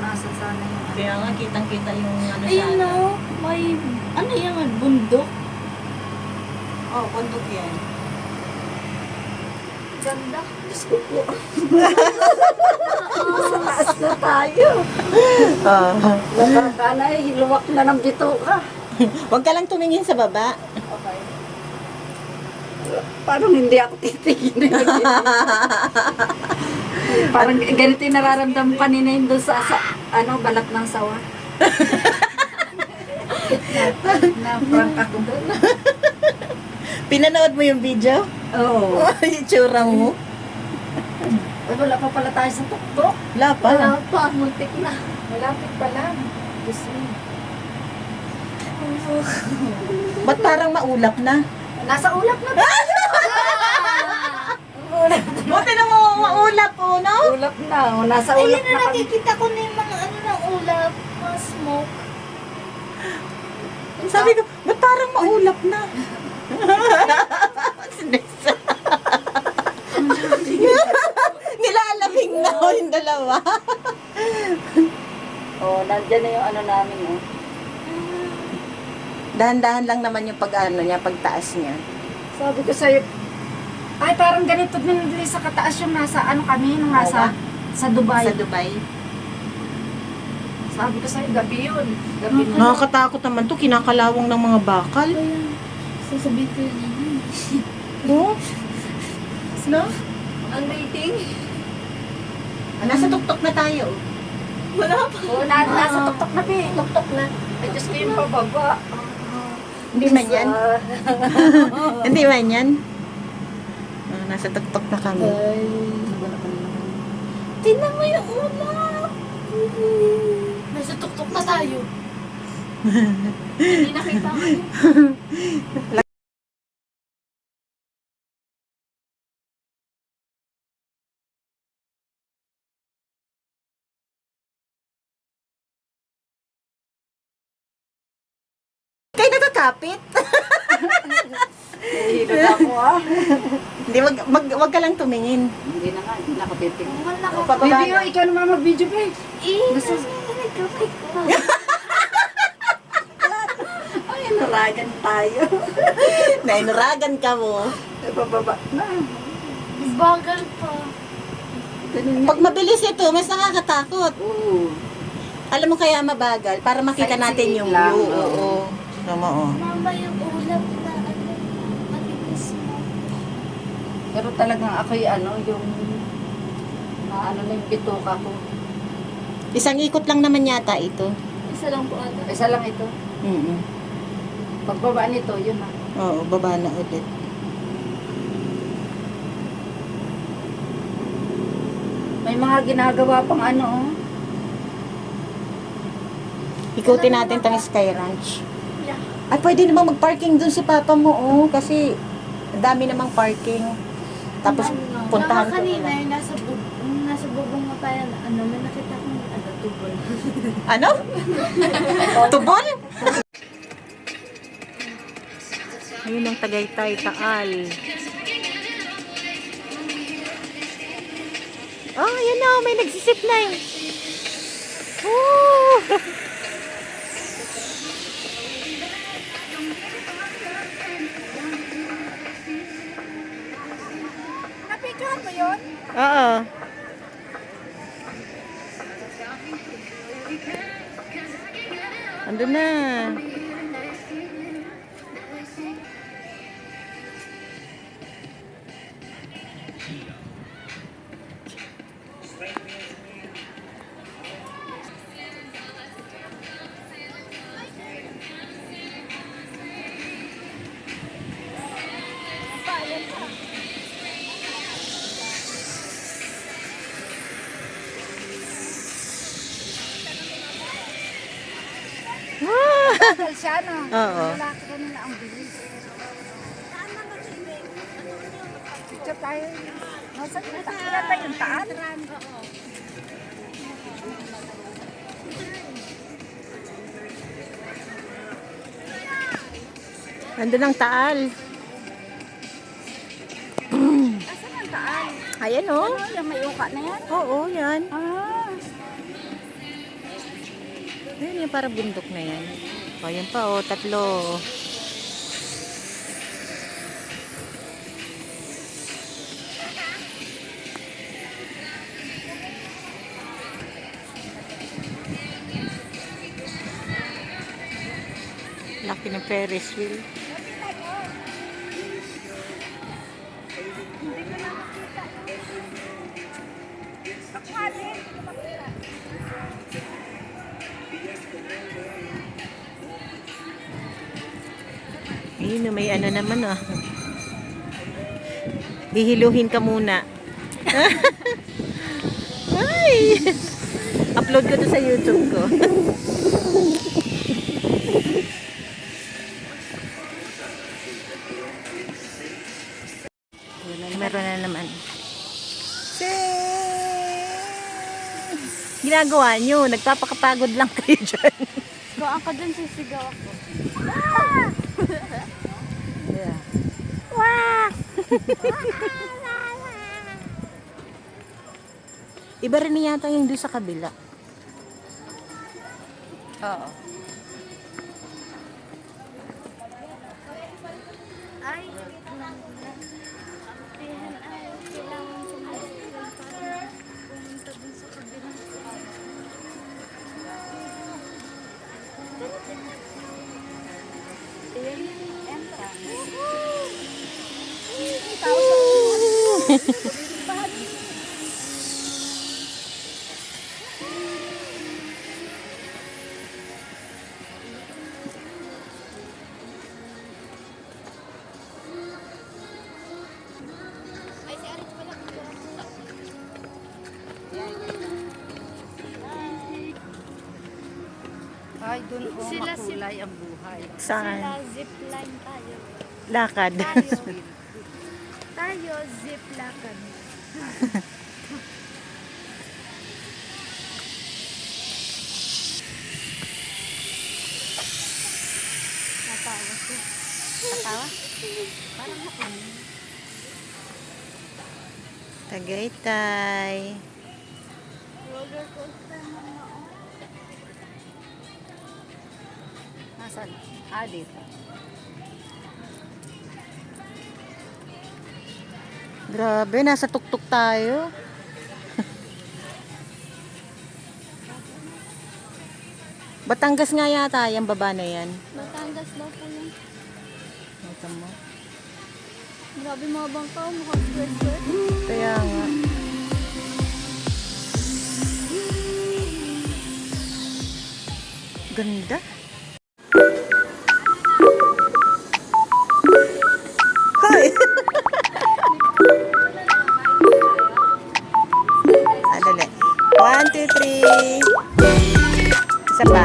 nasa sana yung ano. Kaya nga, kitang-kita yung ano Ayun sana. o, may, ano yan, bundok. Oh, bundok yan. Ganda. Diyos ko po. Sa taas na tayo. Nakakala, hiluwak na ng bituka. Huwag ka lang tumingin sa baba. Okay. Parang hindi ako titigil. Parang ganito yung nararamdaman kanina yung doon sa ano, balat ng sawa. Na-prank ako doon. Pinanood mo yung video? Oo. Yung tsura mo? Ay, wala pa pala tayo sa tuktok. Wala pa. Wala pa, muntik na. Malapit pa lang. Diyos mo. Ba't parang maulap na? Nasa ulap na tayo. Ulap na. Buti na mo maulap po, no? Ulap na. O, nasa ulap Ayun na na kami. nakikita ko na yung mga ano ng ulap, mga smoke. Sabi ko, ba't parang maulap na? Nilalamig na ako yung dalawa. Oh, nandyan na yung ano namin, oh. Dahan-dahan lang naman yung pag-ano niya, pagtaas niya. Sabi ko sa'yo, ay parang ganito din sa kataas yung nasa ano kami, nung nasa sa Dubai. Sa Dubai. Sabi ko sa'yo, gabi yun. Gabi na. Nakakatakot naman to, kinakalawang ng mga bakal. Kaya, sasabihin ko yun. No? No? Ang rating? Nasa tuktok na tayo. Wala pa. Oo, nasa tuktok na, Bi. Tuktok na. Ay, Diyos ko yung pababa. Hindi man yan. Hindi man yan. Nasa tuktok na kami. Ay, Tingnan mo yung ulap. Nasa tuktok na tayo. Hindi nakita ko yun. Kayo nakakapit? nahihilot ako, ah. Hindi, wag ka lang tumingin. Hindi na nga, hindi na ako titigil. Wala O, ka. pababa Baby, na. oh, ikaw naman mag-video, babe. Gusto mo nagkapay ko. Ay, naragan tayo. Nainuragan ka mo. Ay, pababa na. Bagal pa. Ganun nga. Pag mabilis ito, mas nakakatakot. Oo. Alam mo kaya mabagal para makita natin yung Sightseeing lang, view. oo. Oo. Tama, oh. Mama, yung ulap na ano, matigas mo. Pero talagang ako'y ano, yung ano na yung bituka ko. Isang ikot lang naman yata ito. Isa lang po ata. Isa lang ito. Mm. Pagbaba nito, yun na. Oo, baba na ulit. May mga ginagawa pang ano, oh. Ikutin natin tong Sky Ranch. Yeah. Ay, pwede namang mag-parking dun si papa mo, oh. Kasi, dami namang parking. Tapos, puntahan ko kanina, nila. yung nasa bubong mo tayo, ano, may nakita kong ano, tubol. Ano? Tubol? Ayun ang Tagaytay, Taal. Oh, yan na, may nagsisip na eh. Oh! Napicturean mo yun? Oo. Andun na. Bagal siya, no? Oo. Lalaki kanina ang bilis. Picture tayo. Nasaan yung taal? Ba yung taal? Andun ang Taal. Nasaan ang taal? Ayan oh. Ano, yung may uka na yan? Oo, yan. Ah. Ayun yung para bundok na yan. O, yan pa o, 3. Laki ng Ferris wheel. Ayun, may ano naman ah. Hihiluhin ka muna. Ay! Upload ko to sa YouTube ko. Meron na naman. Ginagawa nyo, nagpapakapagod lang kayo dyan. Doon ka dun, sisigaw ako. Yeah. Iba rin yata yung doon sa kabila. Oo. Ay, kailangan sumasagot para pumunta dun sa kabilang. Ayan yung entrance. Ay, si Aris pala. Ay, doon o Sila- makulay ang buhay. Saan? Sila zipline tayo. Lakad. Tayo zip lakad. Natawa ko. Katawa? Parang ako. Tagaytay. Roller coaster na nga. Nasaan? Ah, dito. Grabe, nasa tuktok tayo. Batangas nga yata yung baba na yan. Batangas daw po yun. Ito mo. Grabe mga bangka, mukhang square. Kaya nga. Ganda. Hoy! Dali. 1, 2, 3. Isa pa.